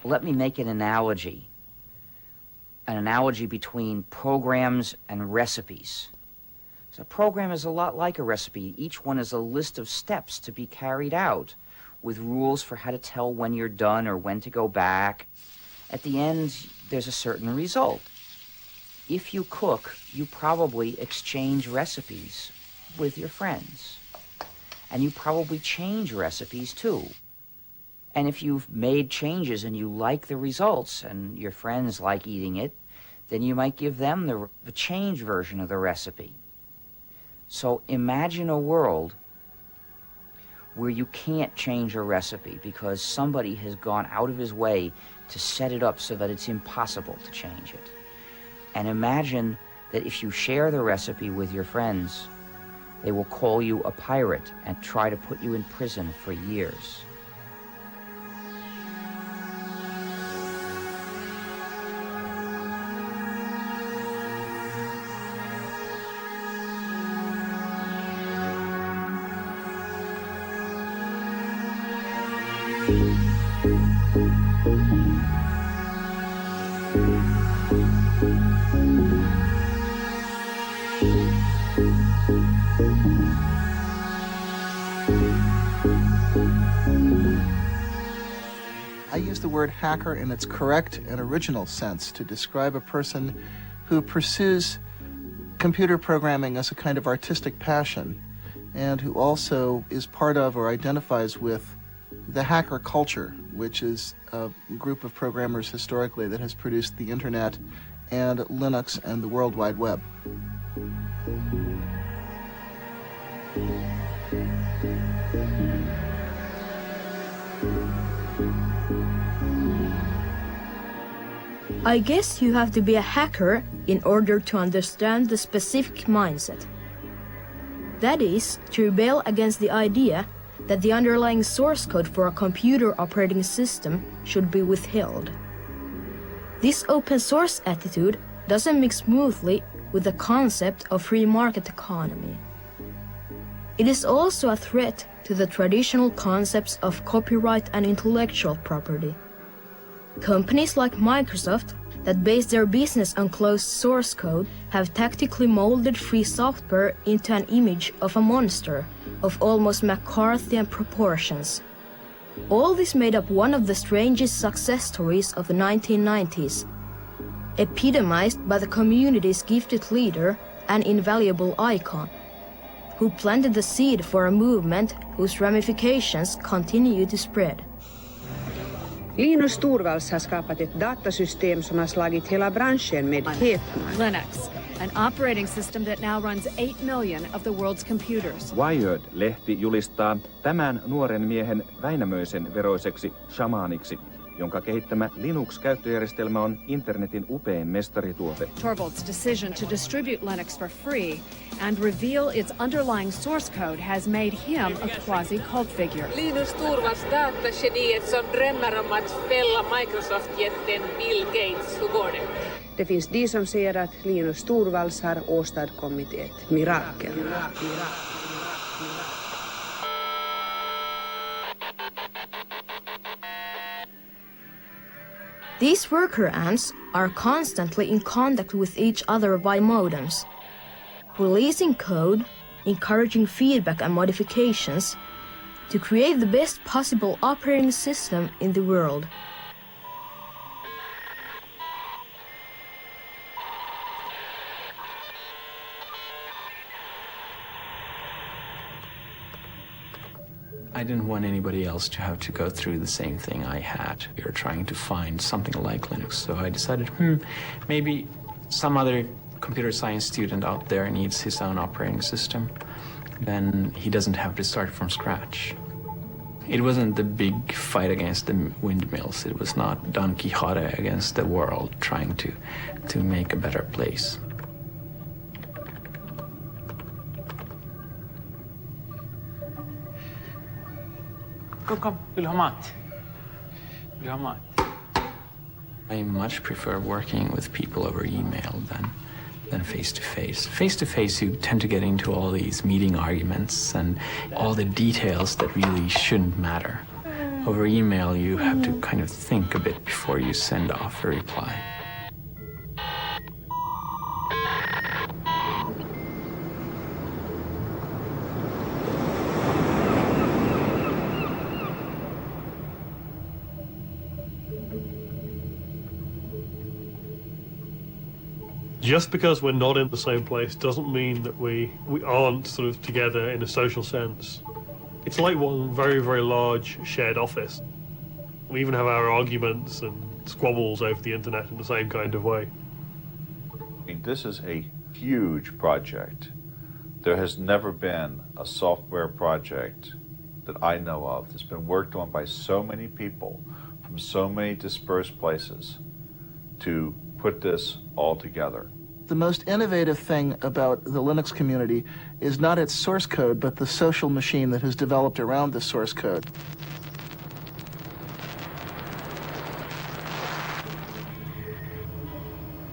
Let me make an analogy between programs and recipes. So a program is a lot like a recipe. Each one is a list of steps to be carried out with rules for how to tell when you're done or when to go back. At the end, there's a certain result. If you cook, you probably exchange recipes with your friends. And you probably change recipes too. And if you've made changes and you like the results and your friends like eating it, then you might give them the changed version of the recipe. So imagine a world where you can't change a recipe because somebody has gone out of his way to set it up so that it's impossible to change it. And imagine that if you share the recipe with your friends, they will call you a pirate and try to put you in prison for years. I use the word hacker in its correct and original sense to describe a person who pursues computer programming as a kind of artistic passion and who also is part of or identifies with the hacker culture, which is a group of programmers historically that has produced the internet and Linux and the World Wide Web. I guess you have to be a hacker in order to understand the specific mindset. That is, to rebel against the idea that the underlying source code for a computer operating system should be withheld. This open source attitude doesn't mix smoothly with the concept of free market economy. It is also a threat to the traditional concepts of copyright and intellectual property. Companies like Microsoft that base their business on closed source code have tactically molded free software into an image of a monster of almost McCarthyian proportions. All this made up one of the strangest success stories of the 1990s, epitomized by the community's gifted leader and invaluable icon, who planted the seed for a movement whose ramifications continue to spread. Linus Torvalds har skapat ett datasystem som har slagit hela branschen med häpnad. Linux, an operating system that now runs 8 million of the world's computers. Wired-lehti julistaa tämän nuoren miehen Väinämöisen veroiseksi shamaaniksi, jonka kehittämä Linux-käyttöjärjestelmä on internetin upein mestarituote. Torvalds' decision to distribute Linux for free and reveal its underlying source code has made him a quasi-cult figure. Linus Torvalds datageniet som drömmer om att fälla Microsoft-jätten Bill Gates. Hur går det? Det finns de som säger att Linus Torvalds har åstadkommit ett mirakel. These worker ants are constantly in contact with each other by modems, releasing code, encouraging feedback and modifications to create the best possible operating system in the world. I didn't want anybody else to have to go through the same thing I had. We were trying to find something like Linux, so I decided, maybe some other computer science student out there needs his own operating system. Then he doesn't have to start from scratch. It wasn't the big fight against the windmills. It was not Don Quixote against the world trying to make a better place. Kom, vill du ha mat? Vill du ha mat? I much prefer working with people over email than face-to-face. Face-to-face, you tend to get into all these meeting arguments and all the details that really shouldn't matter. Over email, you have to kind of think a bit before you send off a reply. Just because we're not in the same place doesn't mean that we aren't sort of together in a social sense. It's like one very, very large shared office. We even have our arguments and squabbles over the internet in the same kind of way. I mean, this is a huge project. There has never been a software project that I know of that's been worked on by so many people from so many dispersed places to put this all together. The most innovative thing about the Linux community is not its source code, but the social machine that has developed around the source code.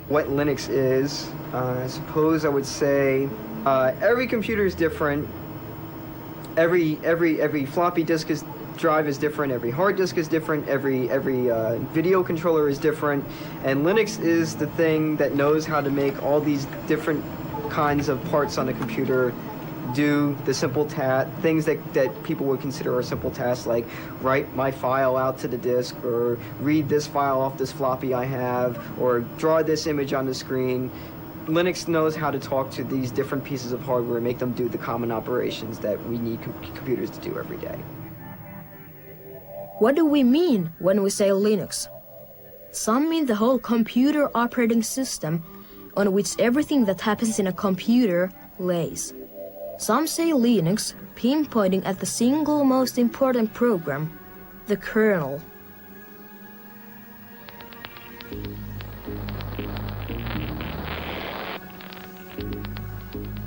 What Linux is, I suppose I would say every computer is different. Every floppy disk drive is different, every hard disk is different, every video controller is different, and Linux is the thing that knows how to make all these different kinds of parts on a computer do the simple things that people would consider are simple tasks, like write my file out to the disk, or read this file off this floppy I have, or draw this image on the screen. Linux knows how to talk to these different pieces of hardware and make them do the common operations that we need computers to do every day. What do we mean when we say Linux? Some mean the whole computer operating system on which everything that happens in a computer lays. Some say Linux, pinpointing at the single most important program, the kernel.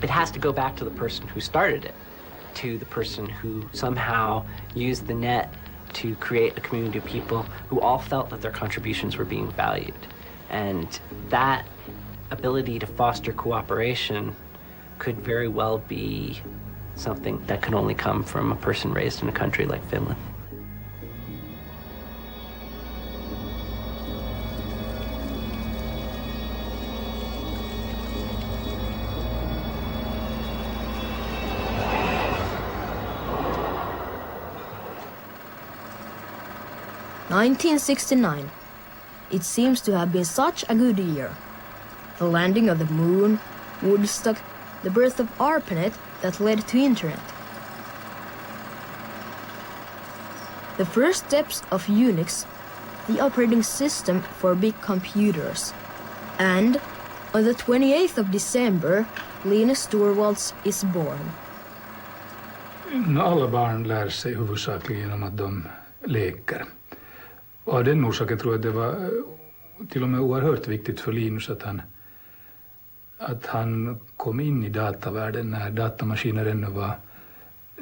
It has to go back to the person who started it, to the person who somehow used the net to create a community of people who all felt that their contributions were being valued. And that ability to foster cooperation could very well be something that can only come from a person raised in a country like Finland. (1969). It seems to have been such a good year. The landing of the moon, Woodstock, the birth of ARPANET that led to Internet. The first steps of Unix, the operating system for big computers. And on the 28th of December, Linus Torvalds is born. Alla barn lär sig huvudsakligen genom att de leker. Och av den orsaken tror jag det var till och med oerhört viktigt för Linus att han kom in i datavärlden när datamaskiner ännu var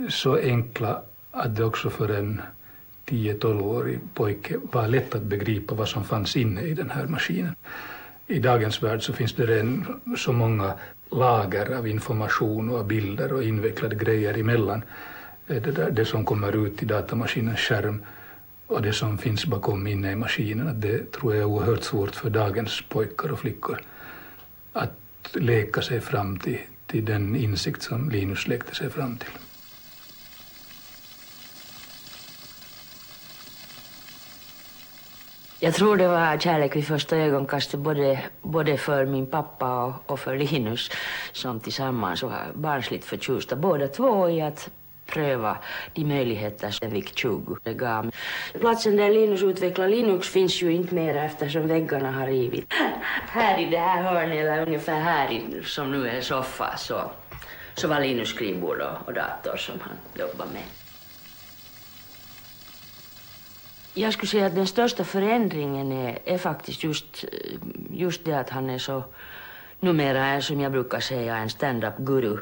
så enkla att det också för en 10-12-årig pojke var lätt att begripa vad som fanns inne i den här maskinen. I dagens värld så finns det redan så många lager av information och bilder och invecklade grejer emellan det som kommer ut i datamaskinens skärm och det som finns bakom inne i maskinen. Att det tror jag är oerhört svårt för dagens pojkar och flickor att leka sig fram till den insikt som Linus lekte sig fram till. Jag tror det var kärlek vid första ögonkastet både för min pappa och för Linus, som tillsammans var barnsligt förtjusta båda två i att pröva de möjligheter som VIC 20 gav. Platsen där Linus utvecklade Linux finns ju inte mer eftersom väggarna har rivit. Här i det här hörnet, eller ungefär här som nu är soffa, så var Linus skrivbord och dator som han jobbade med. Jag skulle säga att den största förändringen är faktiskt just det att han är så numera är, som jag brukar säga, en stand-up-guru,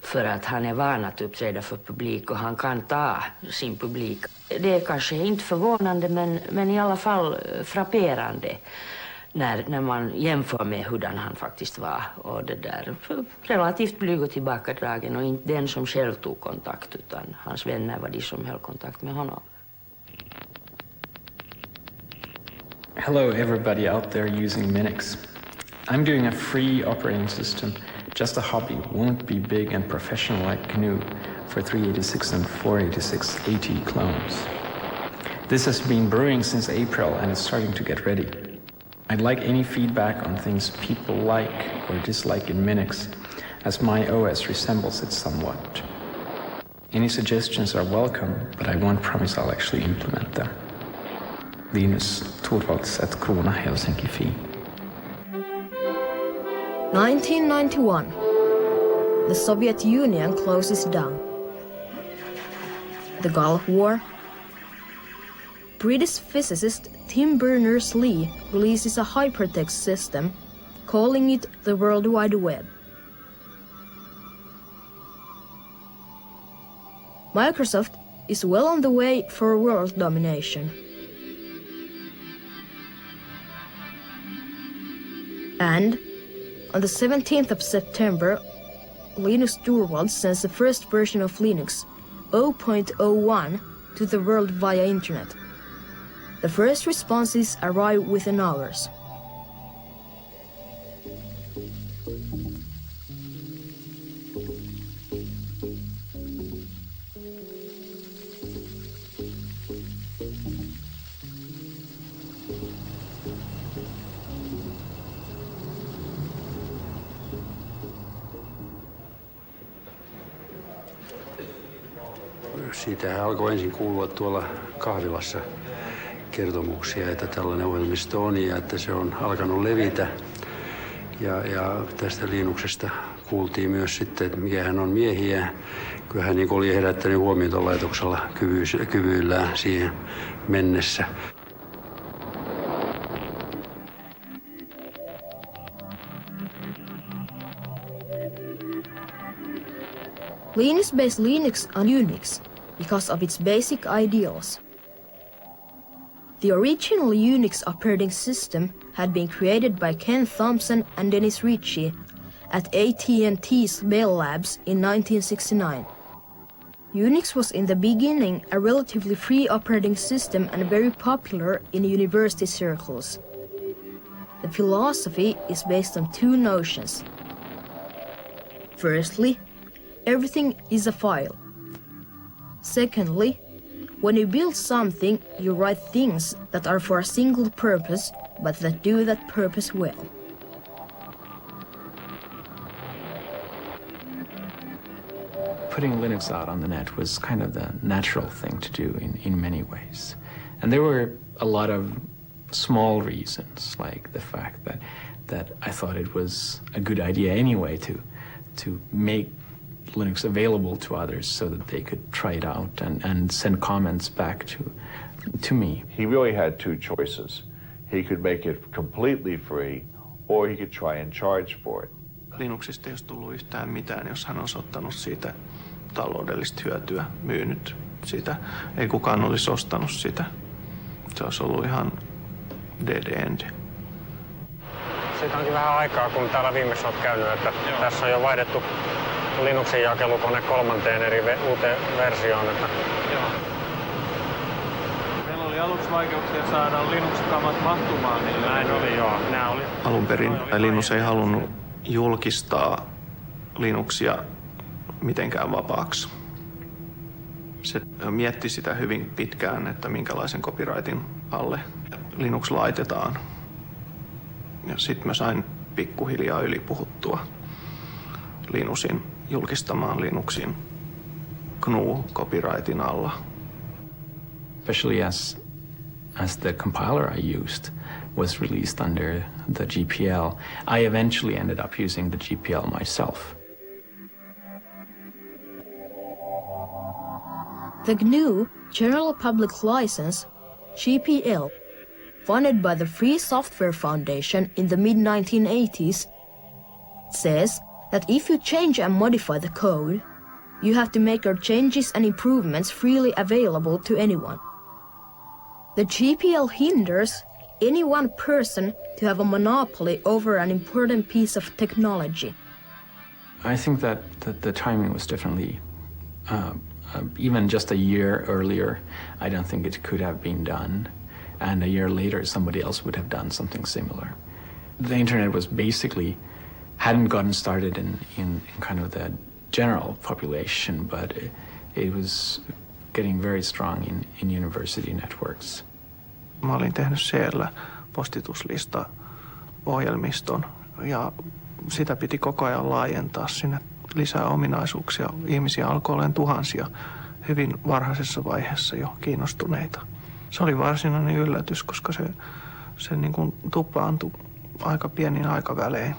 för att han är van att uppträda för publik och han kan ta sin publik. Det är kanske inte förvånande men i alla fall frapperande när man jämför med hurdan han faktiskt var, och det där relativt blyg och tillbakadragen och inte den som själv tog kontakt, utan hans vänner var de som höll kontakt med honom. Hello everybody out there using Linux. I'm doing a free operating system, just a hobby, won't be big and professional like GNU for 386 and 486 AT clones. This has been brewing since April and it's starting to get ready. I'd like any feedback on things people like or dislike in Linux, as my OS resembles it somewhat. Any suggestions are welcome, but I won't promise I'll actually implement them. Linus Torvalds@kruunahelsinki.fi. 1991. The Soviet Union closes down. The Gulf War. British physicist Tim Berners-Lee releases a hypertext system, calling it the World Wide Web. Microsoft is well on the way for world domination. And on the 17th of September, Linus Torvalds sends the first version of Linux, 0.01, to the world via internet. The first responses arrive within hours. Siitä alkoi ensin kuulua tuolla kahvilassa kertomuksia, että tällainen ohjelmisto on ja että se on alkanut levitä. Ja tästä Linuxesta kuultiin myös sitten, että mikähän on miehiä. Kyllä hän niin oli herättänyt huomiota laitoksella kyvyillään siihen mennessä. Linus based Linux on Unix because of its basic ideals. The original Unix operating system had been created by Ken Thompson and Dennis Ritchie at AT&T's Bell Labs in 1969. Unix was in the beginning a relatively free operating system and very popular in university circles. The philosophy is based on two notions. Firstly, everything is a file. Secondly, when you build something, you write things that are for a single purpose, but that do that purpose well. Putting Linux out on the net was kind of the natural thing to do in many ways. And there were a lot of small reasons, like the fact that I thought it was a good idea anyway to make Linux available to others so that they could try it out and send comments back to me. He really had two choices. He could make it completely free, or he could try and charge for it. Linuxista ei olisi tullut yhtään mitään, jos hän olisi ottanut siitä taloudellista hyötyä, myynyt sitä. Ei kukaan olisi ostanut sitä. Se olisi ollut ihan dead end. Siitä onkin vähän aikaa, kun täällä viimeksi olet käynyt, että tässä on jo vaihdettu Linuxin jakelukone 3 uuteen versioon. Että... Joo. Meillä oli aluksi vaikeuksia saada Linux-kamat mahtumaan niille. Näin oli, joo. Nämä oli. Alun perin Linus ei halunnut julkistaa Linuxia mitenkään vapaaksi. Se mietti sitä hyvin pitkään, että minkälaisen copyrightin alle Linux laitetaan. Ja sitten mä sain pikkuhiljaa ylipuhuttua Linuxin julkistamaan Linuxin GNU-copyrightin alla. Especially as the compiler I used was released under the GPL, I eventually ended up using the GPL myself. The GNU General Public License, GPL, funded by the Free Software Foundation in the mid-1980s, says that if you change and modify the code, you have to make your changes and improvements freely available to anyone. The GPL hinders any one person to have a monopoly over an important piece of technology. I think that the timing was definitely, even just a year earlier, I don't think it could have been done. and a year later somebody else would have done something similar. The internet was basically, hadn't gotten started in kind of the general population, but it was getting very strong in university networks. Mä olin tehnyt siellä postituslista-ohjelmiston ja sitä piti koko ajan laajentaa sinne lisää ominaisuuksia. Ihmisiä alkoi olemaan tuhansia hyvin varhaisessa vaiheessa jo kiinnostuneita. Se oli varsinainen yllätys, koska se niin kuin tuplaantui aika pienin aikavälein.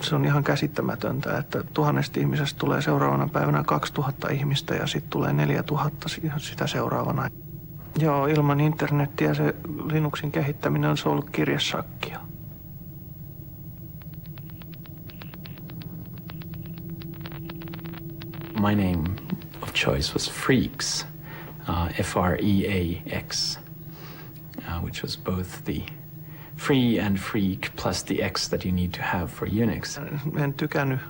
Se on ihan käsittämätöntä, että 1000 ihmisestä tulee seuraavana päivänä 2000 ihmistä ja sitten tulee 4000 sitä seuraavana. Joo, ilman internettiä se Linuxin kehittäminen on ollut kirjesakkia. My name of choice was Freaks, F-R-E-A-X, which was both the free and freak plus the X that you need to have for Unix. En tykännyt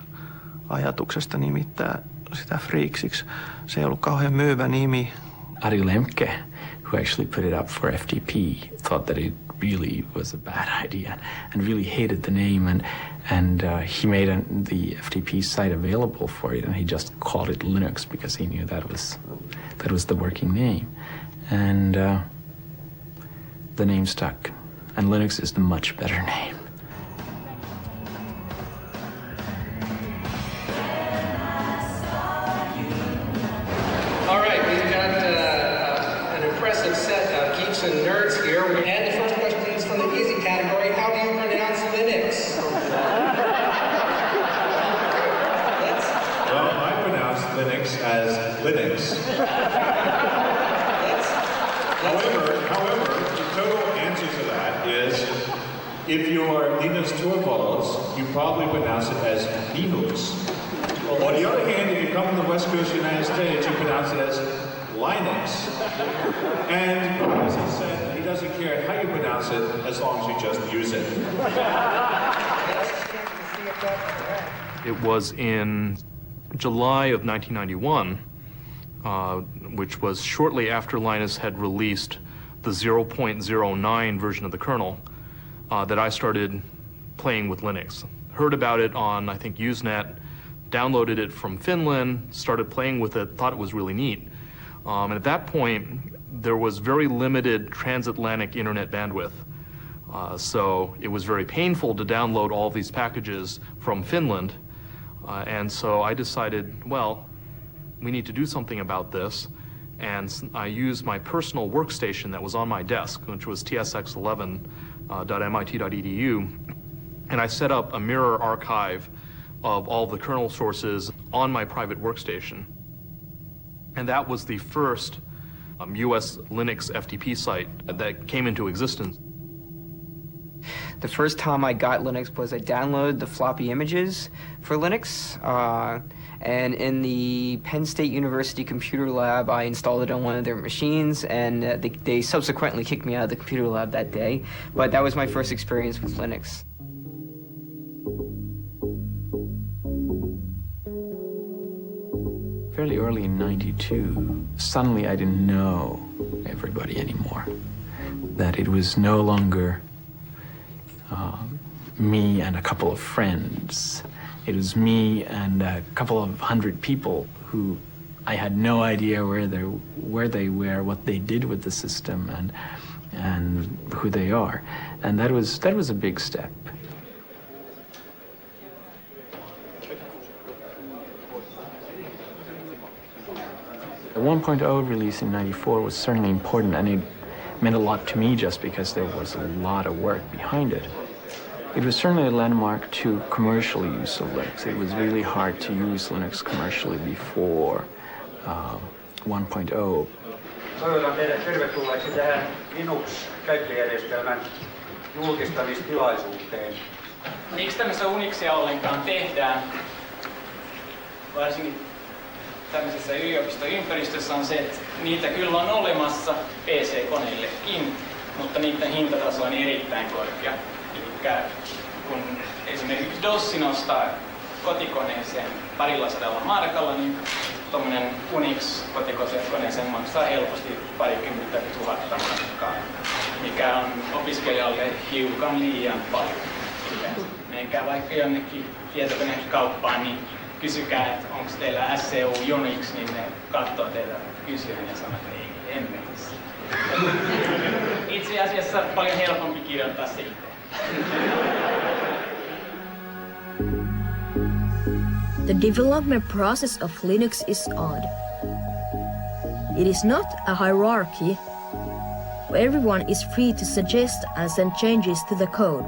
ajatuksesta nimittää sitä Freaksiksi. Se ei ollut kauhean myyvä nimi. Ari Lemke, who actually put it up for FTP, thought that it really was a bad idea and really hated the name, and he made the FTP site available for it, and he just called it Linux because he knew that was the working name, and the name stuck, and Linux is the much better name. All right, we've got an impressive set of geeks and nerds here. And the first question is from the easy category. How do you pronounce Linux? Well, I pronounce Linux as Linux. However, the total answer to that is, if you are Linus Torvalds, you probably pronounce it as Linux. On the other hand, if you come from the West Coast of the United States, you pronounce it as Linux. And as he said, he doesn't care how you pronounce it as long as you just use it. It was in July of 1991, which was shortly after Linus had released the 0.09 version of the kernel, that I started playing with Linux. Heard about it on, I think, Usenet, downloaded it from Finland, started playing with it, thought it was really neat. And at that point, there was very limited transatlantic internet bandwidth. So it was very painful to download all these packages from Finland. And so I decided, well, we need to do something about this. And I used my personal workstation that was on my desk, which was tsx11.mit.edu. And I set up a mirror archive of all the kernel sources on my private workstation. And that was the first US Linux FTP site that came into existence. The first time I got Linux was I downloaded the floppy images for Linux, and in the Penn State University computer lab, I installed it on one of their machines, and they subsequently kicked me out of the computer lab that day. But that was my first experience with Linux. Fairly early in '92, suddenly I didn't know everybody anymore. That it was no longer me and a couple of friends. It was me and a couple of hundred people who I had no idea where they were, what they did with the system, and who they are. And that was a big step. The 1.0 release in '94 was certainly important, and it meant a lot to me just because there was a lot of work behind it. It was certainly a landmark to commercial use of Linux. It was really hard to use Linux commercially before 1.0. Toivotan teidät tervetulleeksi tähän Linux-käyttöjärjestelmän julkistamistilaisuuteen. Miksi tämmöistä Unixia ollenkaan tehdään, varsinkin tämmöisessä yliopistoympäristössä, on se, että niitä kyllä on olemassa PC-koneillekin, mutta niiden hintataso on erittäin korkea. Eli kun esimerkiksi DOS nostaa kotikoneeseen $200 markalla, niin tuommoinen Unix-kotikoneeseen maksaa helposti parikymmentä tuhatta markkaa, mikä on opiskelijalle hiukan liian paljon. Menkää vaikka jonnekin tietokonekauppaan, niin kysykää, että onko teillä SCU Unix, niin ne katsoo teitä kysyyn ja sanoo, että ei, emme. Itse asiassa paljon helpompi kirjoittaa se itse. The development process of Linux is odd. It is not a hierarchy where everyone is free to suggest and send changes to the code.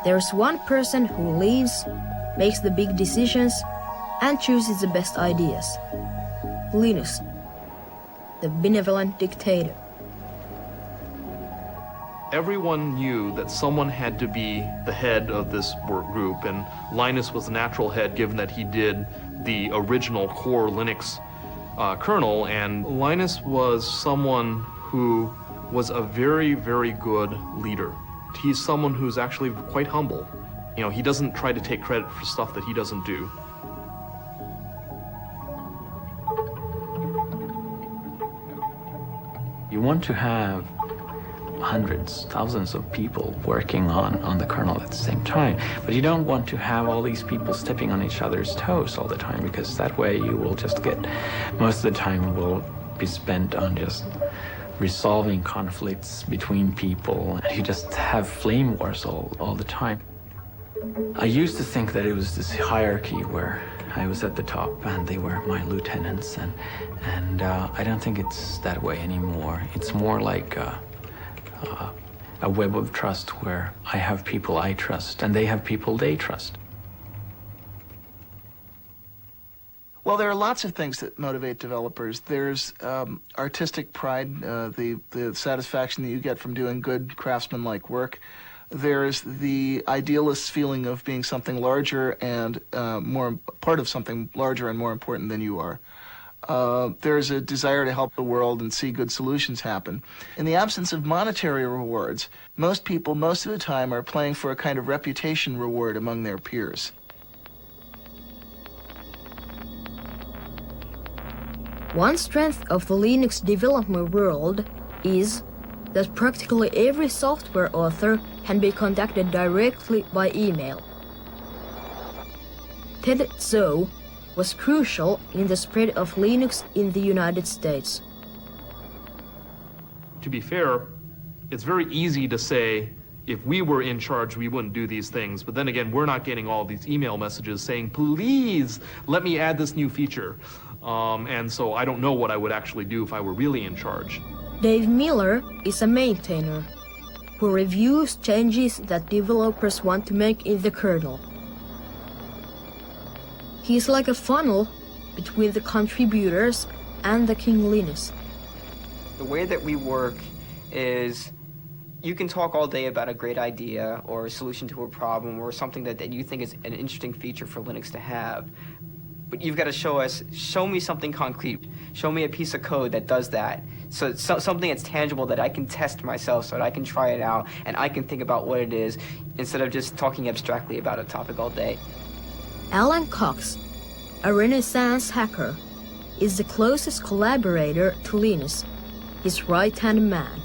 There's one person who leads, makes the big decisions, and chooses the best ideas. Linus, the benevolent dictator. Everyone knew that someone had to be the head of this work group, and Linus was the natural head given that he did the original core Linux kernel, and Linus was someone who was a very, very good leader. He's someone who's actually quite humble. You know, he doesn't try to take credit for stuff that he doesn't do. You want to have hundreds, thousands of people working on the kernel at the same time, but you don't want to have all these people stepping on each other's toes all the time, because that way you will just get, most of the time will be spent on just resolving conflicts between people, and you just have flame wars all the time. I used to think that it was this hierarchy where I was at the top and they were my lieutenants, and I don't think it's that way anymore. It's more like a web of trust where I have people I trust and they have people they trust. Well, there are lots of things that motivate developers. There's artistic pride, the satisfaction that you get from doing good craftsman-like work. There's the idealist's feeling of being something larger and part of something larger and more important than you are. There's a desire to help the world and see good solutions happen. In the absence of monetary rewards, most people, most of the time, are playing for a kind of reputation reward among their peers. One strength of the Linux development world is that practically every software author can be contacted directly by email. Ted Zoe was crucial in the spread of Linux in the United States. To be fair, it's very easy to say, if we were in charge, we wouldn't do these things. But then again, we're not getting all these email messages saying, please, let me add this new feature. And so I don't know what I would actually do if I were really in charge. Dave Miller is a maintainer who reviews changes that developers want to make in the kernel. He's like a funnel between the contributors and the King Linus. The way that we work is you can talk all day about a great idea or a solution to a problem or something that you think is an interesting feature for Linux to have. But you've got to show me something concrete. Show me a piece of code that does that. So something that's tangible that I can test myself so that I can try it out and I can think about what it is instead of just talking abstractly about a topic all day. Alan Cox, a Renaissance hacker, is the closest collaborator to Linus, his right-hand man.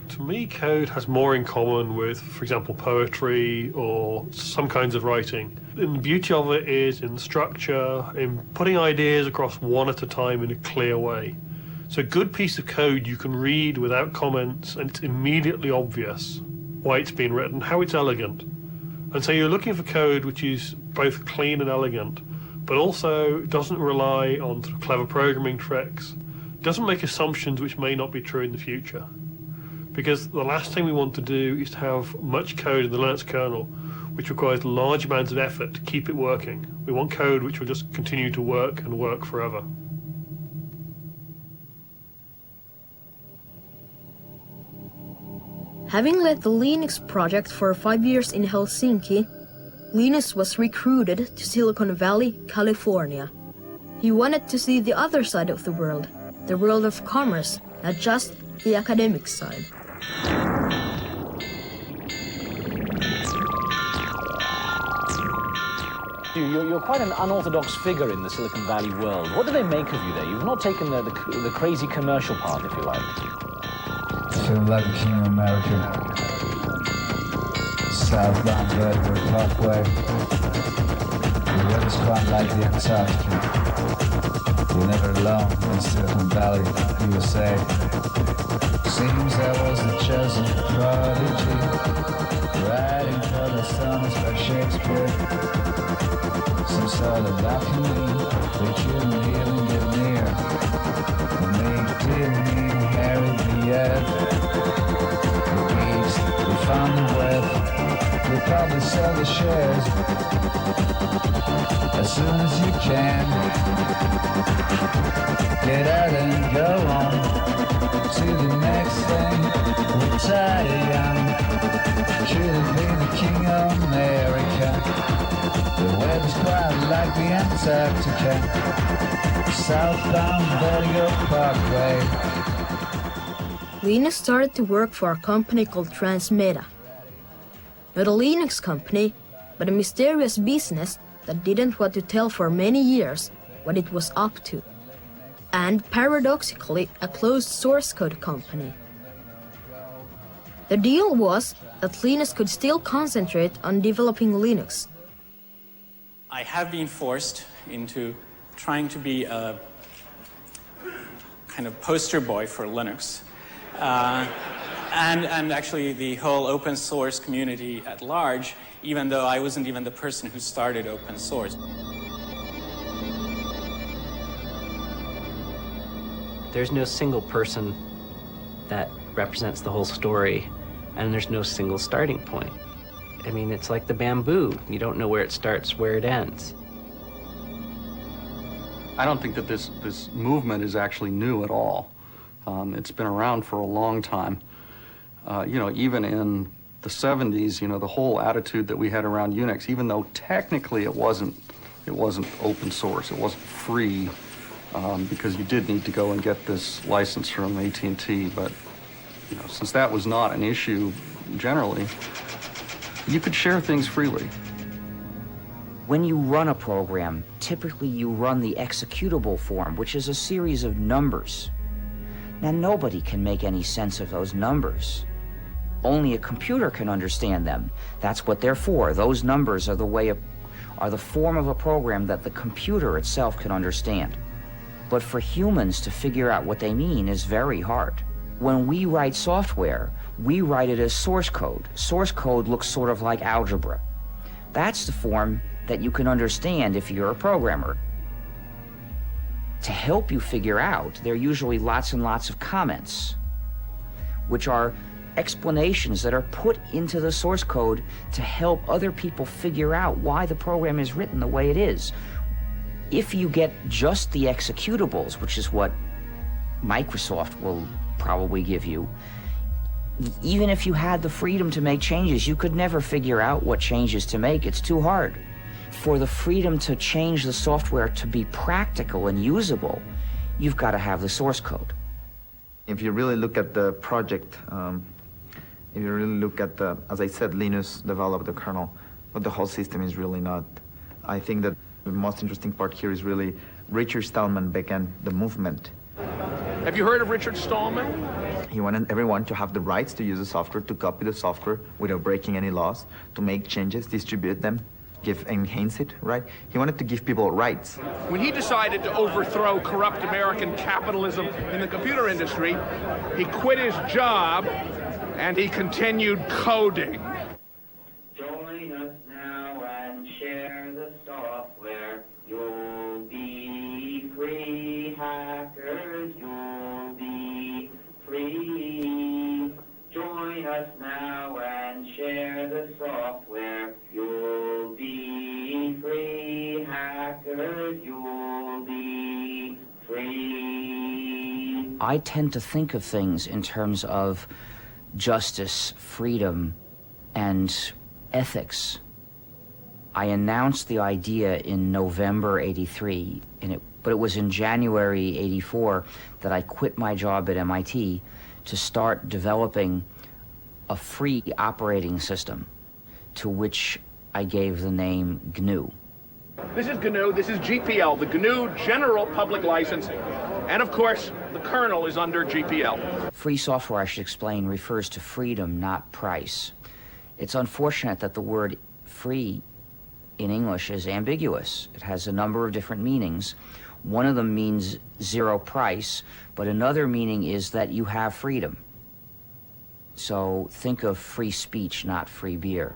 To me, code has more in common with, for example, poetry or some kinds of writing. And the beauty of it is in structure, in putting ideas across one at a time in a clear way. So a good piece of code you can read without comments, and it's immediately obvious why it's been written, how it's elegant. And so you're looking for code which is both clean and elegant, but also doesn't rely on sort of clever programming tricks, doesn't make assumptions which may not be true in the future. Because the last thing we want to do is to have much code in the Linux kernel which requires large amounts of effort to keep it working. We want code which will just continue to work and work forever. Having led the Linux project for 5 years in Helsinki, Linus was recruited to Silicon Valley, California. He wanted to see the other side of the world of commerce, not just the academic side. You're quite an unorthodox figure in the Silicon Valley world. What do they make of you there? You've not taken the crazy commercial part, if you like. Feel like the king of America. Southbound Vertical Parkway. The weather's quite like the Antarctica. You're never alone in Silicon Valley, USA. Seems I was the chosen prodigy, writing for the sonnets by Shakespeare. Some sort of alchemy, they couldn't even get near. And they didn't inherit the earth. The beast, they found the wealth, they probably sell the shares as soon as you can. Get out and go on to the next thing. Retire young, should have been the king of America. The weather's quite like the Antarctica. Southbound Vertigo Parkway. Linus started to work for a company called Transmeta. Not a Linux company, but a mysterious business that didn't want to tell for many years what it was up to. And paradoxically, a closed source code company. The deal was that Linus could still concentrate on developing Linux. I have been forced into trying to be a kind of poster boy for Linux. And actually the whole open source community at large, even though I wasn't even the person who started open source. There's no single person that represents the whole story, and there's no single starting point. I mean, it's like the bamboo. You don't know where it starts, where it ends. I don't think that this movement is actually new at all. It's been around for a long time. Even in the 70s, the whole attitude that we had around Unix, even though technically it wasn't open source, it wasn't free, because you did need to go and get this license from AT&T, but since that was not an issue generally, you could share things freely. When you run a program, typically you run the executable form, which is a series of numbers. Now, nobody can make any sense of those numbers. Only a computer can understand them. That's what they're for. Those numbers are the form of a program that the computer itself can understand. But for humans to figure out what they mean is very hard. When we write software, we write it as source code. Source code looks sort of like algebra. That's the form that you can understand if you're a programmer. To help you figure out, there are usually lots and lots of comments, which are explanations that are put into the source code to help other people figure out why the program is written the way it is. If you get just the executables, which is what Microsoft will probably give you, even if you had the freedom to make changes, you could never figure out what changes to make. It's too hard. For the freedom to change the software to be practical and usable, you've got to have the source code. If you really look at the project, if you really look at as I said, Linus developed the kernel, but the whole system is really not. I think that the most interesting part here is really Richard Stallman began the movement. Have you heard of Richard Stallman? He wanted everyone to have the rights to use the software, to copy the software without breaking any laws, to make changes, distribute them, enhance it, right? He wanted to give people rights. When he decided to overthrow corrupt American capitalism in the computer industry, he quit his job and he continued coding. Join us now and share the software. You'll be free, hackers. You'll be free. Join us now and share the software. You'll be free, hackers. You'll be free. I tend to think of things in terms of justice, freedom, and ethics. I announced the idea in November '83, but it was in January '84 that I quit my job at MIT to start developing a free operating system, to which I gave the name GNU. This is GNU, this is GPL, the GNU General Public License, and of course, the kernel is under GPL. Free software, I should explain, refers to freedom, not price. It's unfortunate that the word free in English is ambiguous. It has a number of different meanings. One of them means zero price, but another meaning is that you have freedom. So think of free speech, not free beer.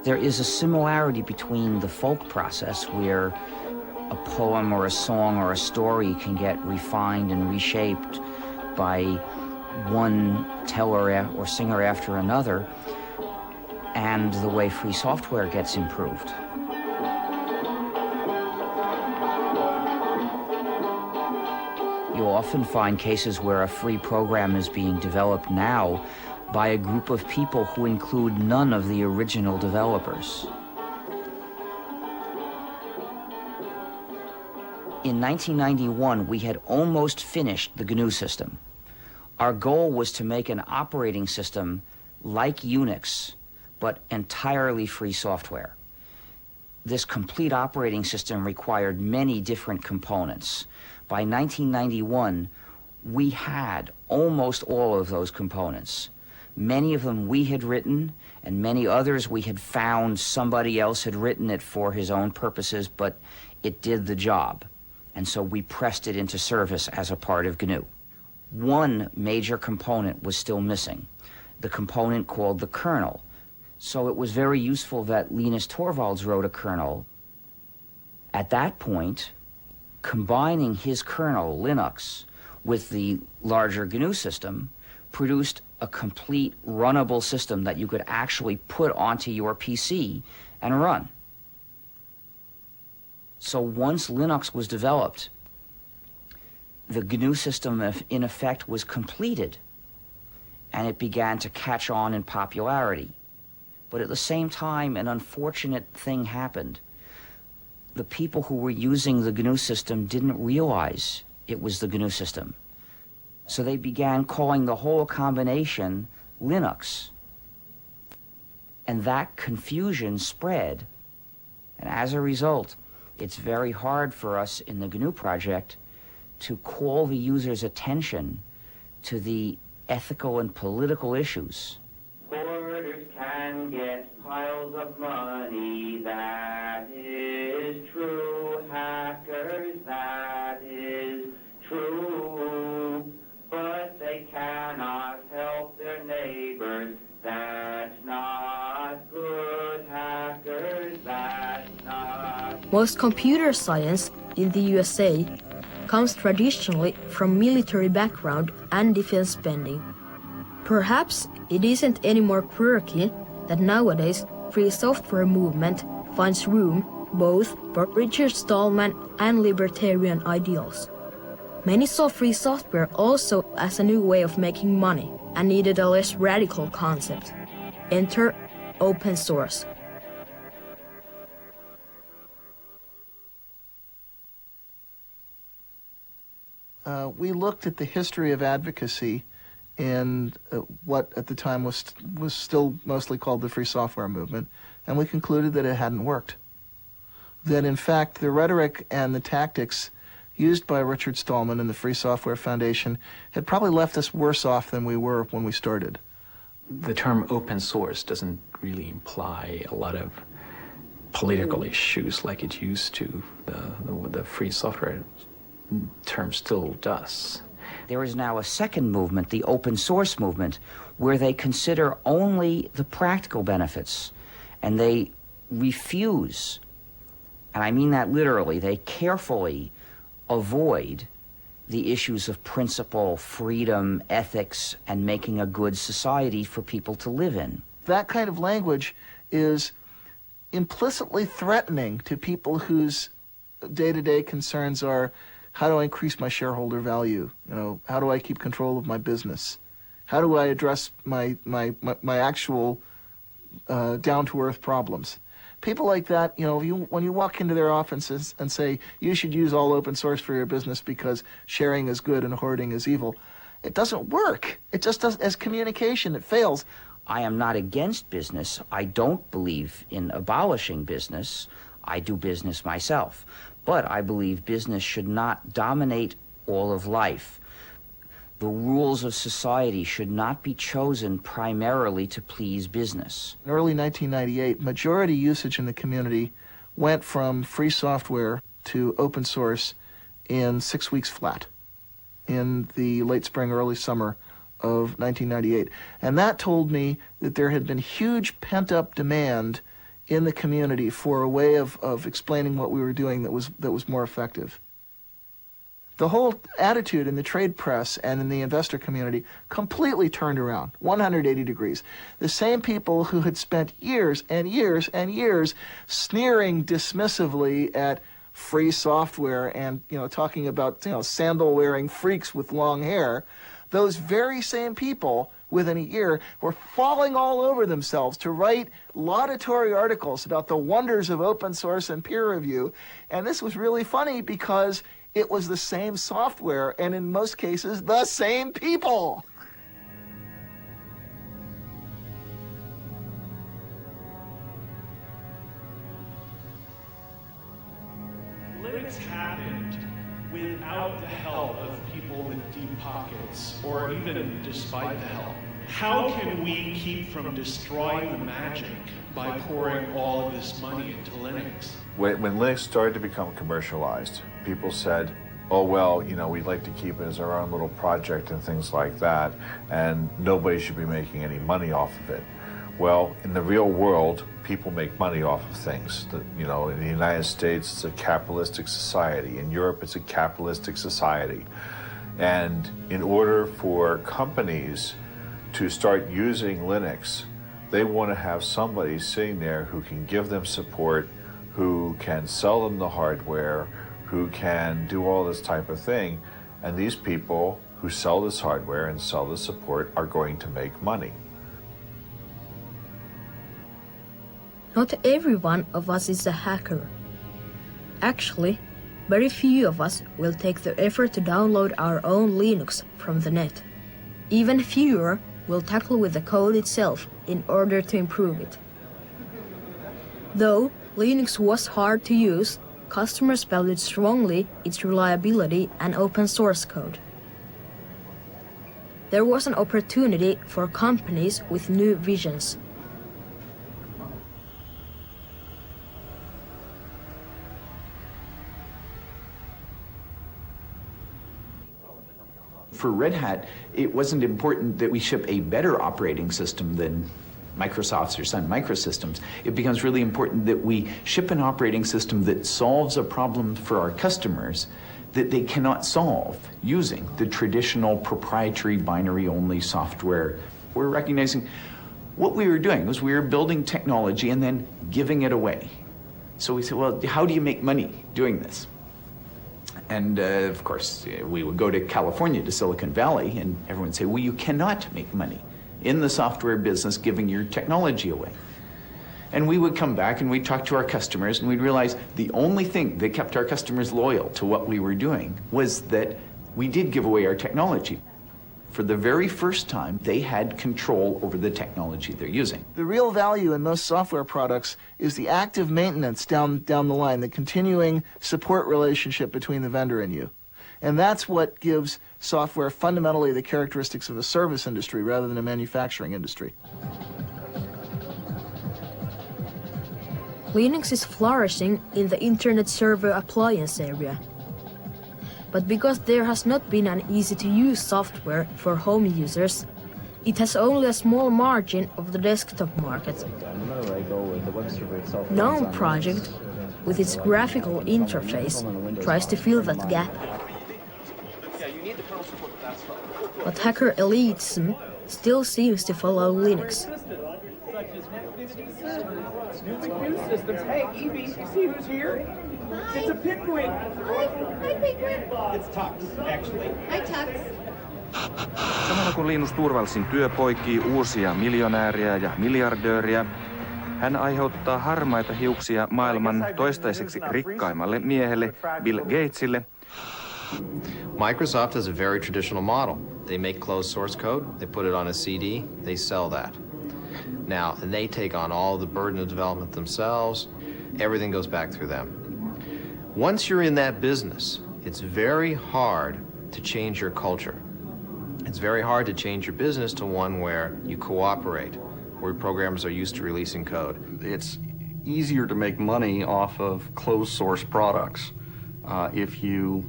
There is a similarity between the folk process, where a poem or a song or a story can get refined and reshaped by one teller or singer after another, and the way free software gets improved. You'll often find cases where a free program is being developed now by a group of people who include none of the original developers. In 1991, we had almost finished the GNU system. Our goal was to make an operating system like Unix, but entirely free software. This complete operating system required many different components. By 1991, we had almost all of those components. Many of them we had written, and many others we had found somebody else had written it for his own purposes, but it did the job. And so we pressed it into service as a part of GNU. One major component was still missing, the component called the kernel. So it was very useful that Linus Torvalds wrote a kernel. At that point, combining his kernel, Linux, with the larger GNU system produced a complete runnable system that you could actually put onto your PC and run. So once Linux was developed, the GNU system in effect was completed, and it began to catch on in popularity. But at the same time, an unfortunate thing happened. The people who were using the GNU system didn't realize it was the GNU system. So they began calling the whole combination Linux. And that confusion spread. And as a result, it's very hard for us in the GNU project to call the user's attention to the ethical and political issues. Hoarders can get piles of money, that is true. Hackers, that is true. But they cannot help their neighbors, that's not good. Hackers, that's not... Most computer science in the USA comes traditionally from military background and defense spending. Perhaps it isn't any more quirky that nowadays free software movement finds room both for Richard Stallman and libertarian ideals. Many saw free software also as a new way of making money and needed a less radical concept. Enter open source. We looked at the history of advocacy in what at the time was still mostly called the free software movement, and we concluded that it hadn't worked. That in fact the rhetoric and the tactics used by Richard Stallman and the Free Software Foundation had probably left us worse off than we were when we started. The term open source doesn't really imply a lot of political issues like it used to. The free software term still does. There is now a second movement, the open source movement, where they consider only the practical benefits, and they refuse, and I mean that literally, they carefully avoid the issues of principle, freedom, ethics, and making a good society for people to live in. That kind of language is implicitly threatening to people whose day-to-day concerns are, how do I increase my shareholder value? You know, how do I keep control of my business? How do I address my actual down-to-earth problems? People like that, you know, when you walk into their offices and say, you should use all open source for your business because sharing is good and hoarding is evil, it doesn't work. It just does, as communication, it fails. I am not against business. I don't believe in abolishing business. I do business myself. But I believe business should not dominate all of life. The rules of society should not be chosen primarily to please business. In early 1998, majority usage in the community went from free software to open source in 6 weeks flat in the late spring, early summer of 1998. And that told me that there had been huge pent-up demand in the community for a way of explaining what we were doing that was more effective. The whole attitude in the trade press and in the investor community completely turned around, 180 degrees. The same people who had spent years and years and years sneering dismissively at free software and, talking about, sandal-wearing freaks with long hair, those very same people within a year were falling all over themselves to write laudatory articles about the wonders of open source and peer review. And this was really funny because it was the same software and in most cases the same people. Linux happened without the help of people with deep pockets, or even despite the help. How can we keep from destroying the magic by pouring all of this money into Linux? When Linux started to become commercialized, people said, oh, well, we'd like to keep it as our own little project and things like that, and nobody should be making any money off of it. Well, in the real world, people make money off of things. In the United States, it's a capitalistic society. In Europe, it's a capitalistic society. And in order for companies to start using Linux, they want to have somebody sitting there who can give them support, who can sell them the hardware, who can do all this type of thing. And these people who sell this hardware and sell the support are going to make money. Not every one of us is a hacker. Actually, very few of us will take the effort to download our own Linux from the net. Even fewer will tackle with the code itself in order to improve it. Though Linux was hard to use, customers valued strongly its reliability and open source code. There was an opportunity for companies with new visions. For Red Hat, it wasn't important that we ship a better operating system than Microsoft's or Sun Microsystems. It becomes really important that we ship an operating system that solves a problem for our customers that they cannot solve using the traditional proprietary binary-only software. We're recognizing what we were doing was we were building technology and then giving it away. So we said, well, how do you make money doing this? And of course, we would go to California, to Silicon Valley, and everyone would say, well, you cannot make money in the software business giving your technology away. And we would come back and we'd talk to our customers and we'd realize the only thing that kept our customers loyal to what we were doing was that we did give away our technology. For the very first time, they had control over the technology they're using. The real value in most software products is the active maintenance down the line, the continuing support relationship between the vendor and you. And that's what gives software fundamentally the characteristics of a service industry rather than a manufacturing industry. Linux is flourishing in the Internet Server Appliance area. But because there has not been an easy-to-use software for home users, it has only a small margin of the desktop market. GNOME project, with its graphical interface, tries to fill that gap. But hacker elitism still seems to follow Linux. Hey, Evie, you see who's here? It's a penguin. Hi, penguin. It's Tux, actually. Hi, Tux. Samalla kun Linus Torvaldsin työ poikii uusia miljonääriä ja miljardööriä, hän aiheuttaa harmaita hiuksia maailman toistaiseksi rikkaimmalle miehelle Bill Gatesille. Microsoft has a very traditional model. They make closed source code, they put it on a CD, they sell that. Now, and they take on all the burden of development themselves. Everything goes back through them. Once you're in that business, it's very hard to change your culture. It's very hard to change your business to one where you cooperate, where programmers are used to releasing code. It's easier to make money off of closed source products if you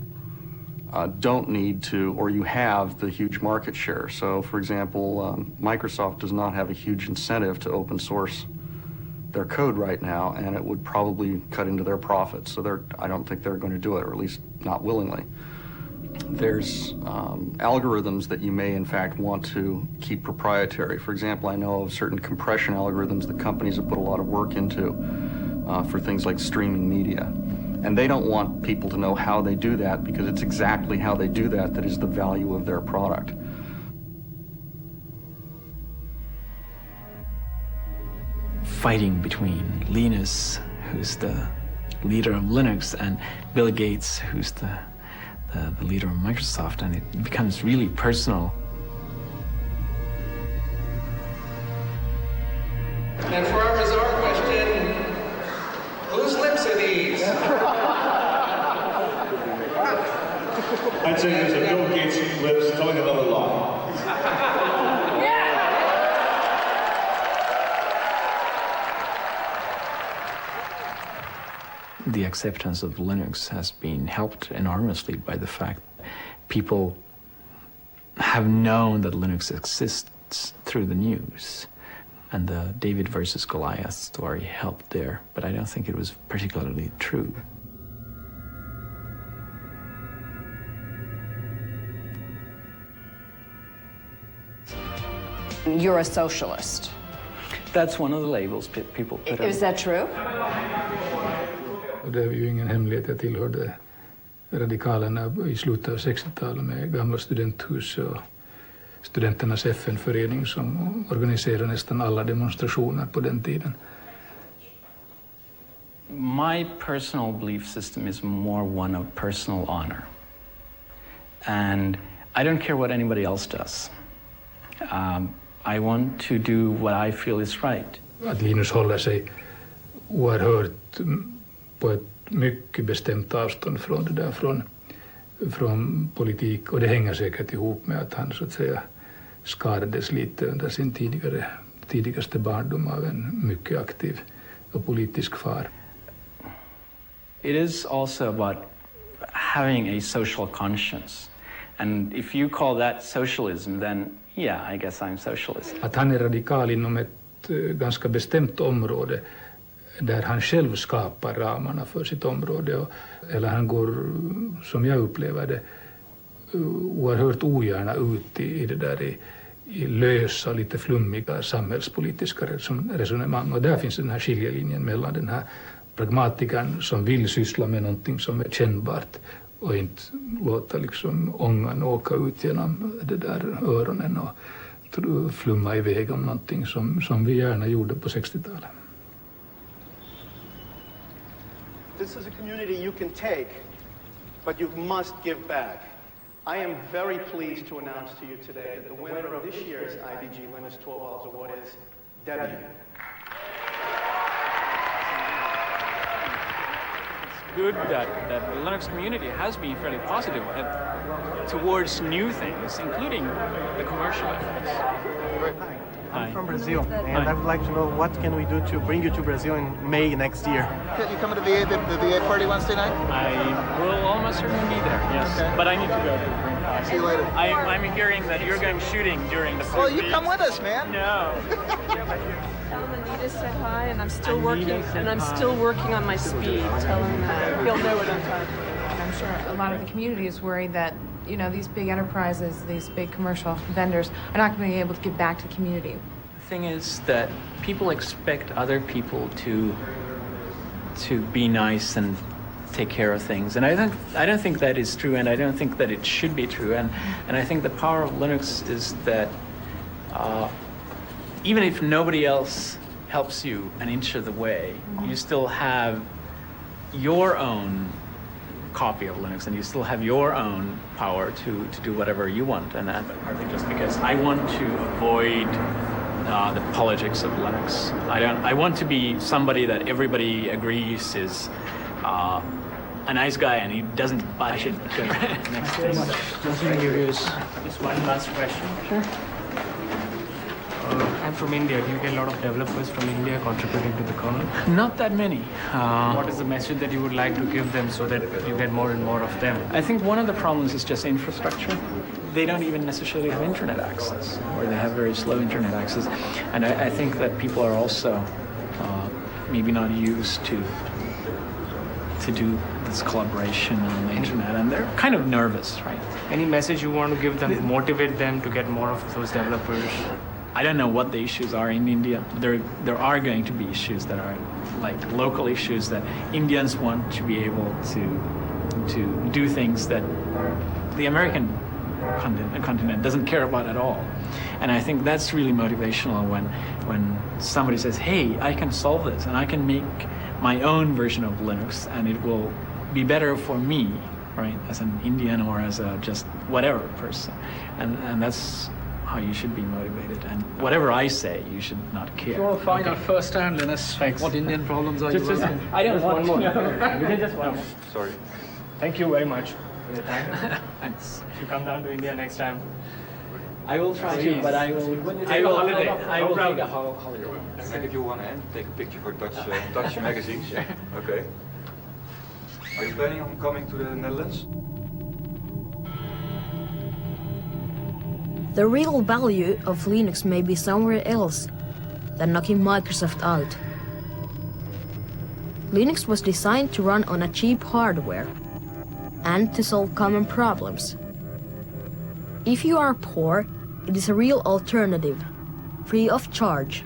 don't need to, or you have the huge market share. So, for example, Microsoft does not have a huge incentive to open source their code right now, and it would probably cut into their profits. So I don't think they're going to do it, or at least not willingly. There's algorithms that you may in fact want to keep proprietary. For example, I know of certain compression algorithms that companies have put a lot of work into for things like streaming media. And they don't want people to know how they do that, because it's exactly how they do that that is the value of their product. Fighting between Linus, who's the leader of Linux, and Bill Gates, who's the leader of Microsoft, and it becomes really personal. And for our bizarre question, whose lips are these? I'd say there's a Bill Gates lips telling another lie. The acceptance of Linux has been helped enormously by the fact people have known that Linux exists through the news. And the David versus Goliath story helped there, but I don't think it was particularly true. You're a socialist. That's one of the labels people put on. Is that true? Det är ju ingen hemlighet, jag tillhörde radikalerna i slutet av 60-talet med gamla studenthus och studenternas FN-förening som organiserade nästan alla demonstrationer på den tiden. My personal belief system is more one of personal honor. And I don't care what anybody else does. I want to do what I feel is right. Att Linus håller sig oerhört på ett mycket bestämt avstånd från det där, från politik, och det hänger säkert ihop med att han så att säga skadades lite under sin tidigaste barndom av en mycket aktiv och politisk far. It is also about having a social conscience. And if you call that socialism, then yeah, I guess I'm socialist. Att han är radikal inom ett ganska bestämt område där han själv skapar ramarna för sitt område, eller han går, som jag upplever det, oerhört ogärna ut i det där i lösa, lite flummiga samhällspolitiska resonemang. Och där finns den här skiljelinjen mellan den här pragmatikern som vill syssla med någonting som är kännbart och inte låta liksom ångan åka ut genom det där öronen och flumma iväg om någonting som vi gärna gjorde på 60-talet. This is a community you can take, but you must give back. I am very pleased to announce to you today that the winner of this year's IDG Linus Torvalds Award is Debbie. It's good that the Linux community has been fairly positive towards new things, including the commercial efforts. I'm from Brazil, and I would like to know what can we do to bring you to Brazil in May next year. Can you come to the VA party Wednesday night? I will almost certainly be there, yes. Okay. But I need to go to the ring class. See you later. I'm hearing that you're going shooting during the Well, you come with us, man. No. Tell him Anita said hi, and I'm still working on my speed. Tell him that he'll know what I'm talking about. I'm sure a lot of the community is worried that, you know, these big enterprises, these big commercial vendors are not going to be able to give back to the community. The thing is that people expect other people to be nice and take care of things, and I don't think that is true, and I don't think that it should be true, and I think the power of Linux is that even if nobody else helps you an inch of the way, you still have your own copy of Linux, and you still have your own power to do whatever you want. And I think just because I want to avoid the politics of Linux, I want to be somebody that everybody agrees is a nice guy, and he doesn't buy shit. Next just one last question. Sure. I'm from India. Do you get a lot of developers from India contributing to the kernel? Not that many. What is the message that you would like to give them so that you get more and more of them? I think one of the problems is just infrastructure. They don't even necessarily have internet access, or they have very slow internet access. And I think that people are also maybe not used to do this collaboration on the internet, and they're kind of nervous, right? Any message you want to give them to motivate them to get more of those developers? I don't know what the issues are in India. There are going to be issues that are like local issues that Indians want to be able to do things that the American continent doesn't care about at all. And I think that's really motivational when somebody says, hey, I can solve this and I can make my own version of Linux and it will be better for me, right, as an Indian or as a just whatever person. And that's how you should be motivated, and whatever I say, you should not care. If you want to find out firsthand, Linus, what Indian problems are you running? I don't want one more. We can just one more. Sorry. Thank you very much for your time. Thanks. If you come down to India next time, I will try to, but I will take a holiday. And if you want to take a picture for Dutch magazines. Okay. Are you planning on coming to the Netherlands? The real value of Linux may be somewhere else than knocking Microsoft out. Linux was designed to run on a cheap hardware and to solve common problems. If you are poor, it is a real alternative, free of charge.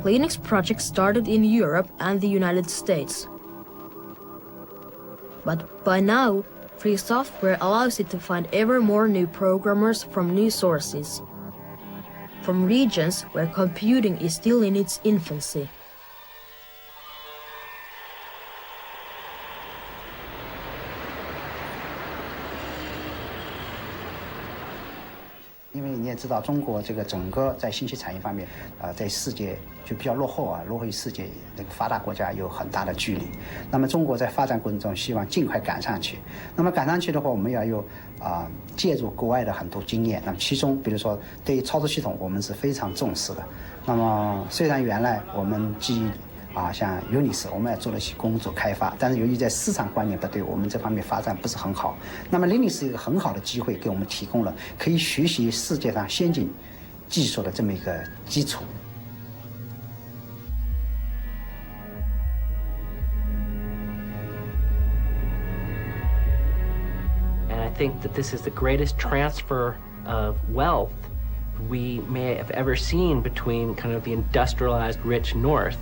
Linux projects started in Europe and the United States. But by now, free software allows it to find ever more new programmers from new sources, from regions where computing is still in its infancy.因为你也知道，中国这个整个在信息产业方面，在世界就比较落后啊，落后于世界那个发达国家有很大的距离。那么中国在发展过程中，希望尽快赶上去。那么赶上去的话，我们要有借助国外的很多经验。那么其中，比如说对于操作系统，我们是非常重视的。那么虽然原来我们基于像 Unix 我们也做了一些工作开发，但是由于在市场观念不对，我们这方面发展不是很好。那么 Linux 是一个很好的机会，给我们提供了可以学习世界上先进技术的这么一个基础。And I think that this is the greatest transfer of wealth we may have ever seen between kind of the industrialized rich North.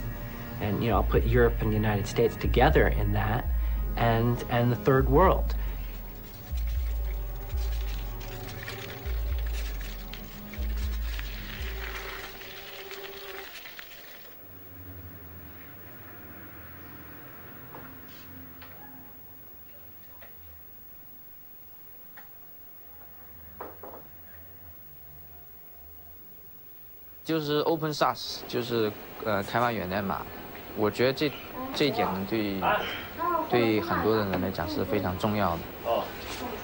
And, I'll put Europe and the United States together in that, and the third world.就是open source， 就是开发源代码。我觉得这一点呢，对很多人来讲是非常重要的。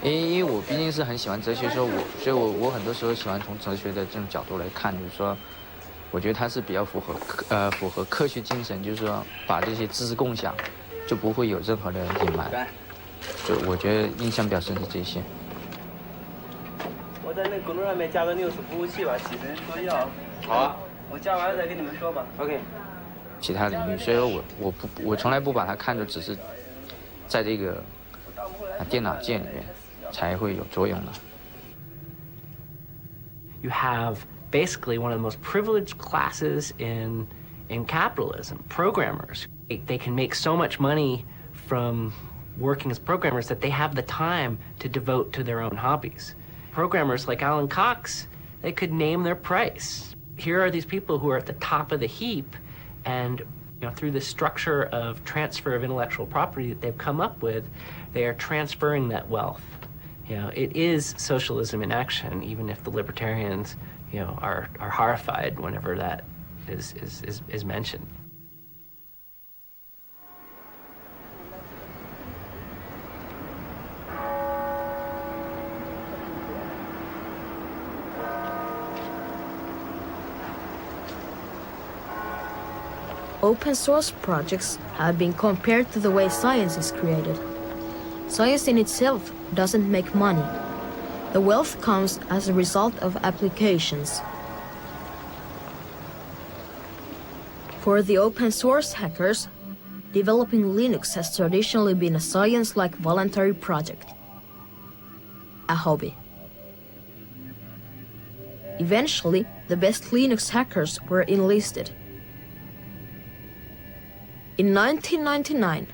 因为我毕竟是很喜欢哲学，所以我很多时候喜欢从哲学的这种角度来看，就是说，我觉得它是比较符合科学精神，就是说把这些知识共享，就不会有任何的隐瞒。就我觉得印象比较深是这些。我在那个公路上面加个 Linux 服务器吧，起身说要。好啊，我加完了再跟你们说吧。OK。其他领域，所以我从来不把它看作只是在这个电脑界里面才会有作用的。You have basically one of the most privileged classes in capitalism, programmers. They can make so much money from working as programmers that they have the time to devote to their own hobbies. Programmers like Alan Cox, they could name their price. Here are these people who are at the top of the heap, and through the structure of transfer of intellectual property that they've come up with, they are transferring that wealth. It is socialism in action, even if the libertarians, are horrified whenever that is mentioned. Open source projects have been compared to the way science is created. Science in itself doesn't make money. The wealth comes as a result of applications. For the open source hackers, developing Linux has traditionally been a science-like voluntary project, a hobby. Eventually, the best Linux hackers were enlisted. In 1999,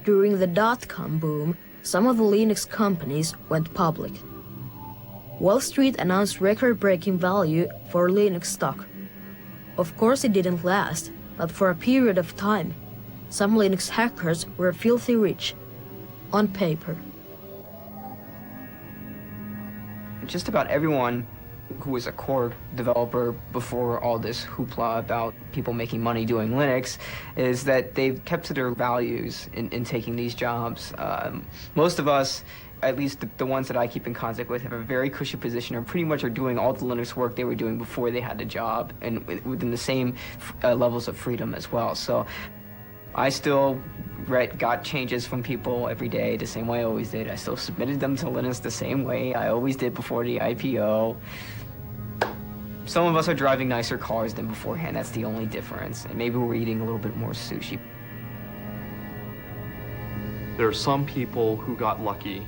during the dot-com boom, some of the Linux companies went public. Wall Street announced record-breaking value for Linux stock. Of course it didn't last, but for a period of time, some Linux hackers were filthy rich, on paper. Just about everyone who was a core developer before all this hoopla about people making money doing Linux is that they've kept to their values in taking these jobs. Most of us, at least the ones that I keep in contact with, have a very cushy position or pretty much are doing all the Linux work they were doing before they had the job, and within the same levels of freedom as well. So I still got changes from people every day the same way I always did. I still submitted them to Linux the same way I always did before the IPO. Some of us are driving nicer cars than beforehand. That's the only difference. And maybe we're eating a little bit more sushi. There are some people who got lucky,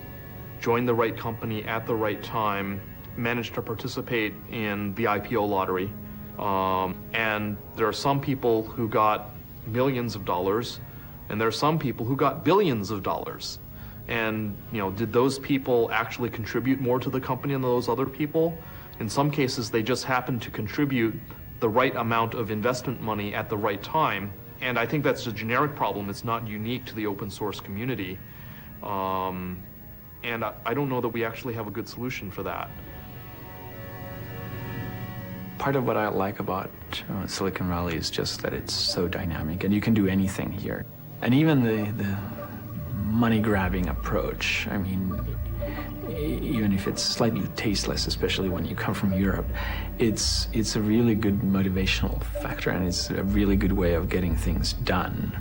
joined the right company at the right time, managed to participate in the IPO lottery. And there are some people who got millions of dollars, and there are some people who got billions of dollars. And, did those people actually contribute more to the company than those other people? In some cases, they just happened to contribute the right amount of investment money at the right time. And I think that's a generic problem. It's not unique to the open source community. And I don't know that we actually have a good solution for that. Part of what I like about Silicon Valley is just that it's so dynamic and you can do anything here. And even the money-grabbing approach, I mean, even if it's slightly tasteless, especially when you come from Europe, it's a really good motivational factor and it's a really good way of getting things done.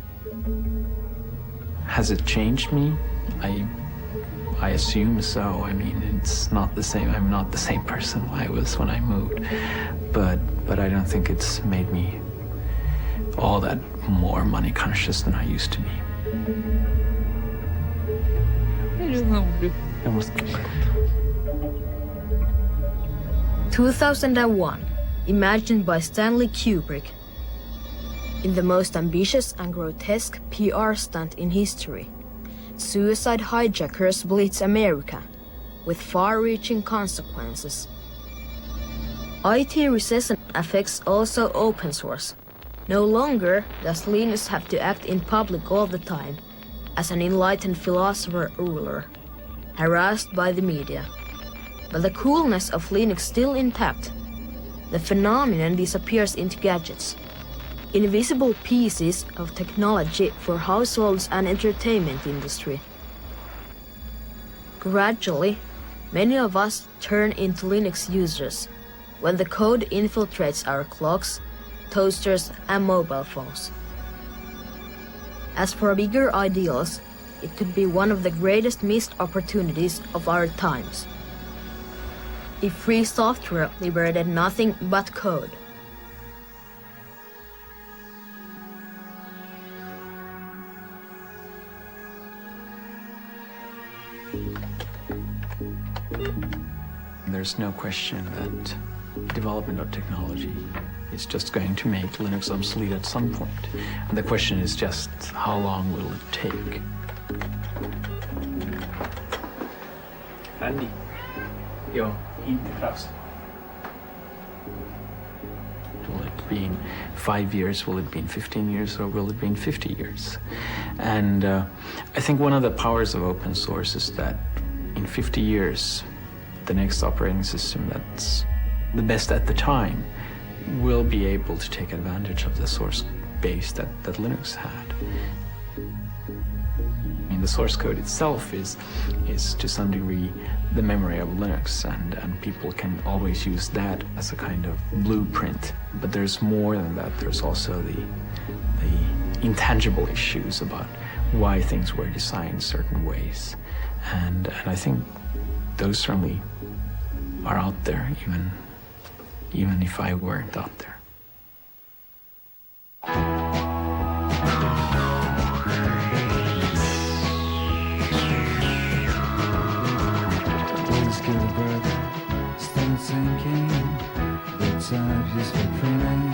Has it changed me? I assume so. I mean, it's not the same. I'm not the same person I was when I moved, but I don't think it's made me all that more money conscious than I used to be. 2001, imagined by Stanley Kubrick. In the most ambitious and grotesque PR stunt in history, suicide hijackers blitz America, with far-reaching consequences. IT recession affects also open source. No longer does Linus have to act in public all the time, as an enlightened philosopher ruler, harassed by the media. But the coolness of Linux still intact. The phenomenon disappears into gadgets, invisible pieces of technology for households and entertainment industry. Gradually, many of us turn into Linux users when the code infiltrates our clocks, toasters, and mobile phones. As for bigger ideals, it could be one of the greatest missed opportunities of our times. If free software liberated nothing but code. There's no question that development of technology is just going to make Linux obsolete at some point. And the question is just how long will it take? Andy, jo, inte krafts. Will it be 5 years? Will it be 15 years? Or will it be 50 years? And I think one of the powers of open source is that in 50 years, the next operating system that's the best at the time will be able to take advantage of the source base that Linux had. I mean, the source code itself is to some degree the memory of Linux, and people can always use that as a kind of blueprint. But there's more than that. There's also the intangible issues about why things were designed certain ways. And I think those certainly are out there, even if I weren't out there. Please get a breath, start thinking. The type used for printing,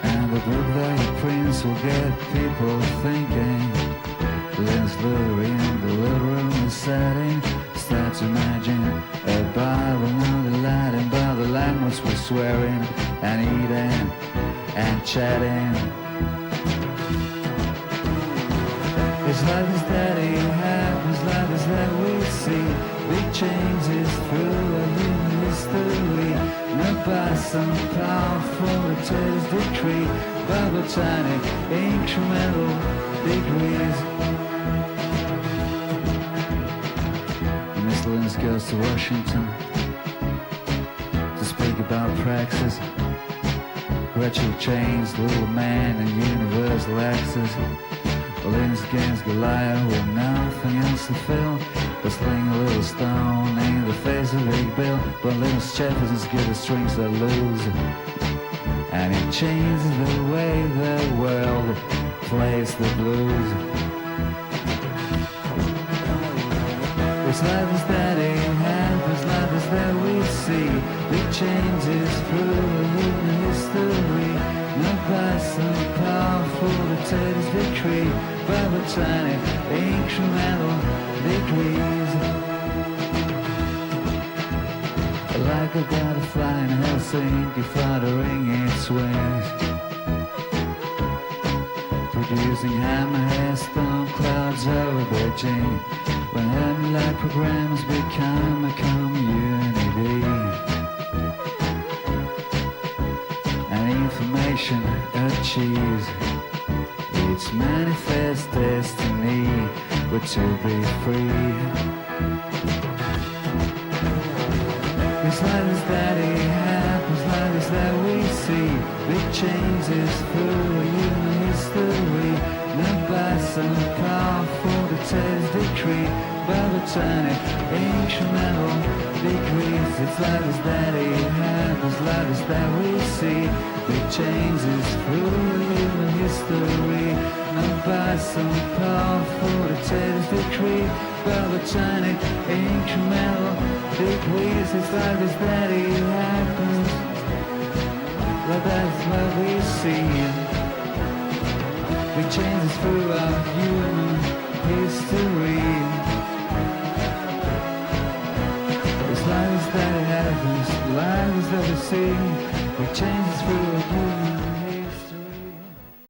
and the book that you print will get people thinking. Let's look in the little room and setting. Start to imagine a Bible, not the Latin, but the language we're swearing and eating and chatting. It's like this that it happens, like this that we see. Big changes through a human history, not by some powerful latest decree, but by tiny incremental degrees. Miss Linus goes to Washington to speak about praxis, retro chains, little man, and universal access. Linus against Goliath with nothing else to fill, but sling a little stone in the face of Big Bill. But Linus Jefferson's good at strings that lose, and it changes the way the world plays the blues. It's like this that it happens, like this that we see. Big changes through human history, not by some powerful latest decree, but by tiny incremental degrees. Like a butterfly in Helsinki fluttering its wings, producing hammerhead storm clouds over Beijing. When Hermit-like programs become a community, and information achieves its manifest destiny, but to be free. It's like this that it happens, like this that we see. Big changes through human history, not by some powerful latest decree, but by tiny incremental degrees. It's like this that it happens, like this that we see. Big changes through human history, not by some powerful latest decree, but by tiny incremental degrees. It's like this that it happens, like that's what we see. Big changes through our human history. It's like this that it happens, like this that we see. Big changes through our human